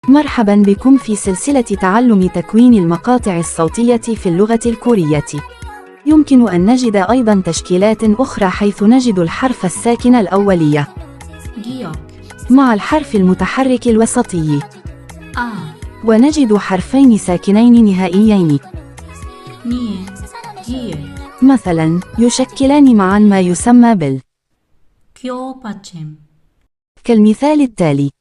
مرحبا بكم في سلسلة تعلم تكوين المقاطع الصوتية في اللغة الكورية. يمكن أن نجد أيضا تشكيلات أخرى حيث نجد الحرف الساكن الأولية 기억, مع الحرف المتحرك الوسطي، 아, ونجد حرفين ساكنين نهائيين 니, 기을, مثلا يشكلان معا ما يسمى 기호 받침, كالمثال التالي: